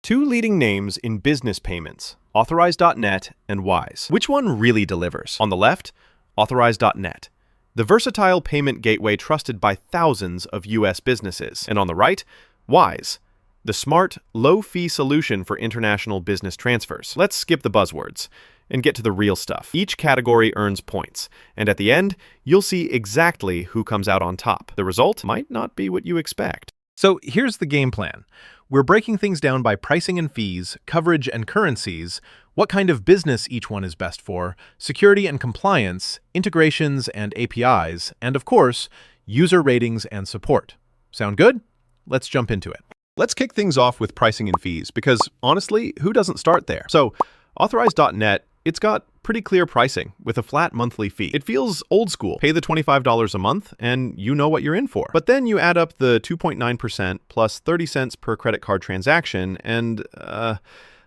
Two leading names in business payments, Authorize.net and Wise. Which one really delivers? On the left, Authorize.net, the versatile payment gateway trusted by thousands of US businesses. And on the right, Wise, the smart, low-fee solution for international business transfers. Let's skip the buzzwords and get to the real stuff. Each category earns points, and at the end, you'll see exactly who comes out on top. The result might not be what you expect. So here's the game plan. We're breaking things down by pricing and fees, coverage and currencies, what kind of business each one is best for, security and compliance, integrations and APIs, and of course, user ratings and support. Sound good? Let's jump into it. Let's kick things off with pricing and fees, because honestly, who doesn't start there? So, Authorize.net, it's got pretty clear pricing with a flat monthly fee. It feels old school. Pay the $25 a month and you know what you're in for. But then you add up the 2.9% plus 30 cents per credit card transaction and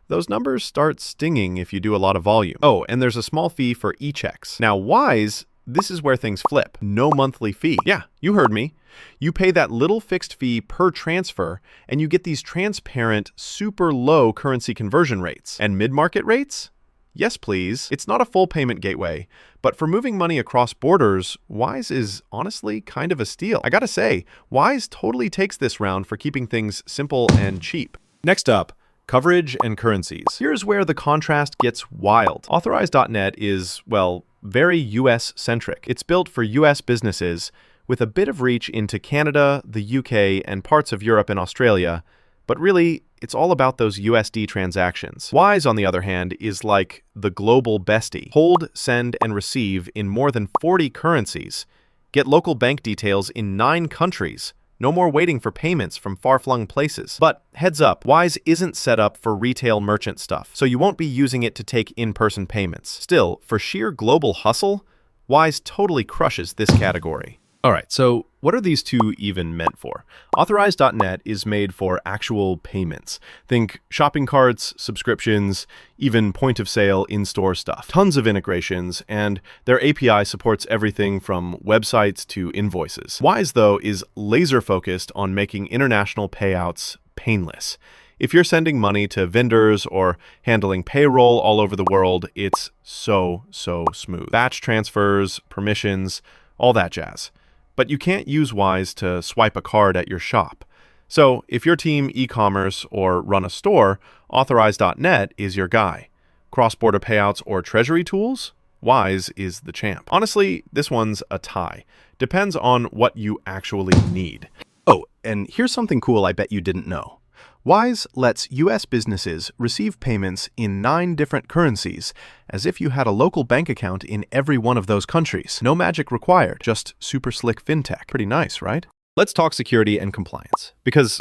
those numbers start stinging if you do a lot of volume. Oh, and there's a small fee for e-checks. Now Wise, this is where things flip. No monthly fee. Yeah, you heard me. You pay that little fixed fee per transfer and you get these transparent, super low currency conversion rates. And mid-market rates? Yes, please. It's not a full payment gateway, but for moving money across borders, Wise is honestly kind of a steal. I gotta say, Wise totally takes this round for keeping things simple and cheap. Next up, coverage and currencies. Here's where the contrast gets wild. Authorize.net is, well, very US-centric. It's built for US businesses with a bit of reach into Canada, the UK, and parts of Europe and Australia, but really, it's all about those USD transactions. Wise, on the other hand, is like the global bestie. Hold, send, and receive in more than 40 currencies. Get local bank details in 9 countries. No more waiting for payments from far-flung places. But heads up, Wise isn't set up for retail merchant stuff, so you won't be using it to take in-person payments. Still, for sheer global hustle, Wise totally crushes this category. All right, so what are these two even meant for? Authorize.net is made for actual payments. Think shopping carts, subscriptions, even point-of-sale in-store stuff. Tons of integrations, and their API supports everything from websites to invoices. Wise, though, is laser-focused on making international payouts painless. If you're sending money to vendors or handling payroll all over the world, it's so smooth. Batch transfers, permissions, all that jazz. But you can't use Wise to swipe a card at your shop. So if your team e-commerce or run a store, Authorize.net is your guy. Cross-border payouts or treasury tools? Wise is the champ. Honestly, this one's a tie. Depends on what you actually need. Oh, and here's something cool I bet you didn't know. Wise lets US businesses receive payments in 9 different currencies, as if you had a local bank account in every one of those countries. No magic required, just super slick fintech. Pretty nice, right? Let's talk security and compliance, because,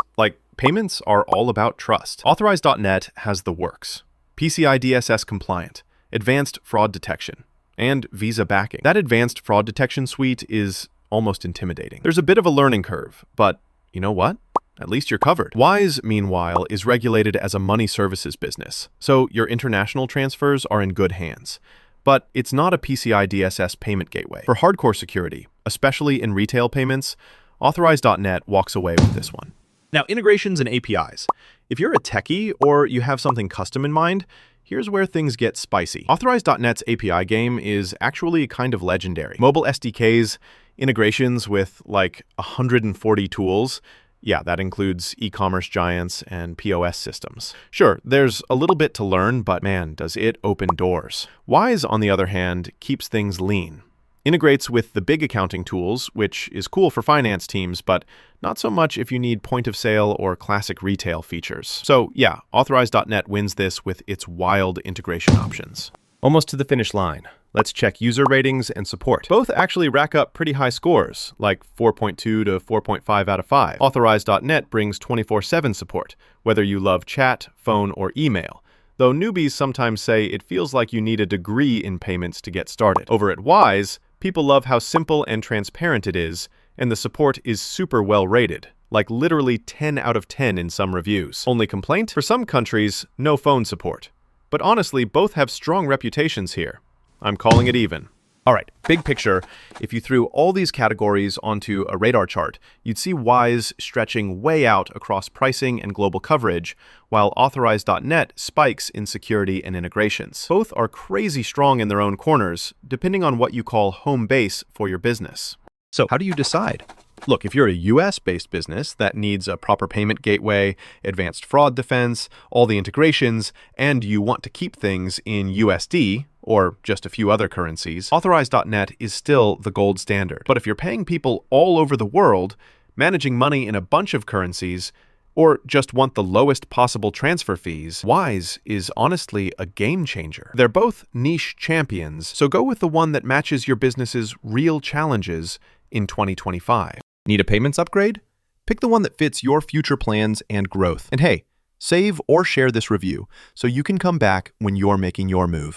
payments are all about trust. Authorize.net has the works. PCI DSS compliant, advanced fraud detection, and Visa backing. That advanced fraud detection suite is almost intimidating. There's a bit of a learning curve, but you know what? At least you're covered. Wise, meanwhile, is regulated as a money services business, so your international transfers are in good hands. But it's not a PCI DSS payment gateway. For hardcore security, especially in retail payments, Authorize.net walks away with this one. Now, integrations and APIs. If you're a techie or you have something custom in mind, here's where things get spicy. Authorize.net's API game is actually kind of legendary. Mobile SDKs, integrations with 140 tools. Yeah, that includes e-commerce giants and POS systems. Sure, there's a little bit to learn, but man, does it open doors. Wise, on the other hand, keeps things lean. Integrates with the big accounting tools, which is cool for finance teams, but not so much if you need point-of-sale or classic retail features. So yeah, Authorize.net wins this with its wild integration options. Almost to the finish line. Let's check user ratings and support. Both actually rack up pretty high scores, like 4.2 to 4.5 out of 5. Authorize.net brings 24/7 support, whether you love chat, phone, or email, though newbies sometimes say it feels like you need a degree in payments to get started. Over at Wise, people love how simple and transparent it is, and the support is super well rated, like literally 10 out of 10 in some reviews. Only complaint? For some countries, no phone support. But honestly, both have strong reputations here. I'm calling it even. All right, big picture, if you threw all these categories onto a radar chart, you'd see Wise stretching way out across pricing and global coverage, while Authorize.net spikes in security and integrations. Both are crazy strong in their own corners, depending on what you call home base for your business. So how do you decide? Look, if you're a US-based business that needs a proper payment gateway, advanced fraud defense, all the integrations, and you want to keep things in USD, or just a few other currencies, Authorize.net is still the gold standard. But if you're paying people all over the world, managing money in a bunch of currencies, or just want the lowest possible transfer fees, Wise is honestly a game changer. They're both niche champions, so go with the one that matches your business's real challenges in 2025. Need a payments upgrade? Pick the one that fits your future plans and growth. And hey, save or share this review so you can come back when you're making your move.